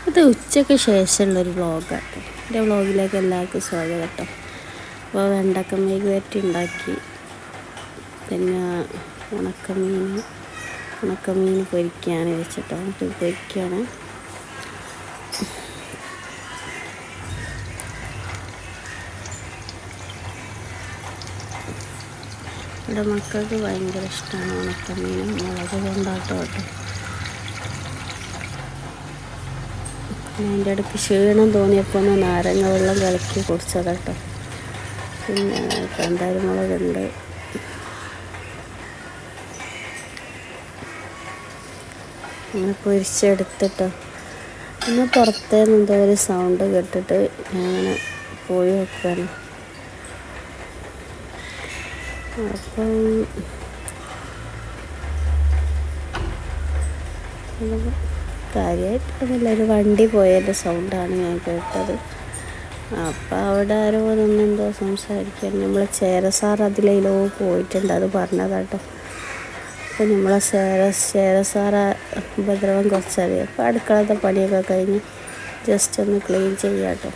ഇത് ഉച്ചയ്ക്ക് ശേഷമുള്ളൊരു വ്ളോഗാട്ടോ. എൻ്റെ വ്ളോഗിലേക്ക് എല്ലാവർക്കും സ്വാഗതം കേട്ടോ. അപ്പോൾ വെണ്ടക്ക മെഴുകുവരട്ടി ഉണ്ടാക്കി, പിന്നെ ഉണക്കമീൻ പൊരിക്കാൻ വെച്ചിട്ടോ. ഇത് പൊരിക്കുകയാണ്. ഇവിടെ മക്കൾക്ക് ഭയങ്കര ഇഷ്ടമാണ് ഉണക്കമീനും മുളക് കൊണ്ടാട്ടോ കേട്ടോ. അതിൻ്റെ ഇടയ്ക്ക് ക്ഷീണം തോന്നിയപ്പോൾ ഒന്ന് നാരങ്ങ വെള്ളം കലക്കി കുടിച്ചതാട്ടോ. പിന്നെ കാന്താരി മുളകുണ്ട്. അങ്ങനെ പൊരിച്ചെടുത്തിട്ടോ. പിന്നെ പുറത്തേന്ന് എന്തോ ഒരു സൗണ്ട് കേട്ടിട്ട് ഞാനിങ്ങനെ പോയി നോക്കുകയാണ്. അപ്പം കാര്യമായിട്ടൊന്നുമില്ല, ഒരു വണ്ടി പോയതിൻ്റെ സൗണ്ടാണ് ഞാൻ കേട്ടത്. അപ്പം അവിടെ ആരോ എന്തോ സംസാരിക്കാൻ, നമ്മളെ ചേരസാർ അതിലോ പോയിട്ടുണ്ട്, അത് പറഞ്ഞതാട്ടോ. അപ്പം നമ്മളെ ചേരസാറ ഉപദ്രവം കുറച്ചറിയാം. അപ്പം അടുക്കളത്തെ പണിയൊക്കെ കഴിഞ്ഞ് ജസ്റ്റ് ഒന്ന് ക്ലീൻ ചെയ്യാം കേട്ടോ.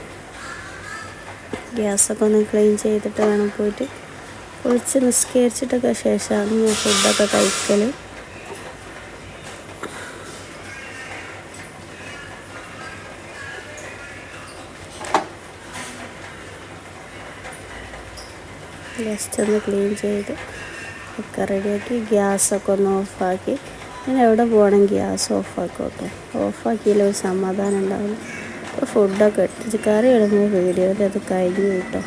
ഗ്യാസൊക്കെ ഒന്ന് ക്ലീൻ ചെയ്തിട്ട് വേണം പോയിട്ട് കുളിച്ച് നിസ്കരിച്ചിട്ടൊക്കെ ശേഷമാണ് ഞാൻ ഫുഡൊക്കെ കഴിക്കൽ. ജസ്റ്റ് ഒന്ന് ക്ലീൻ ചെയ്ത് ഒക്കെ റെഡിയാക്കി ഗ്യാസൊക്കെ ഒന്ന് ഓഫാക്കി. ഞാൻ എവിടെ പോകണം ഗ്യാസ് ഓഫാക്കും കേട്ടോ. ഓഫാക്കിയില്ല ഒരു സമാധാനം ഉണ്ടാവില്ല. അപ്പോൾ ഫുഡൊക്കെ എടുത്ത് കറി ഇടുമ്പോൾ വീഡിയോയിൽ അത് കഴിഞ്ഞു കേട്ടോ.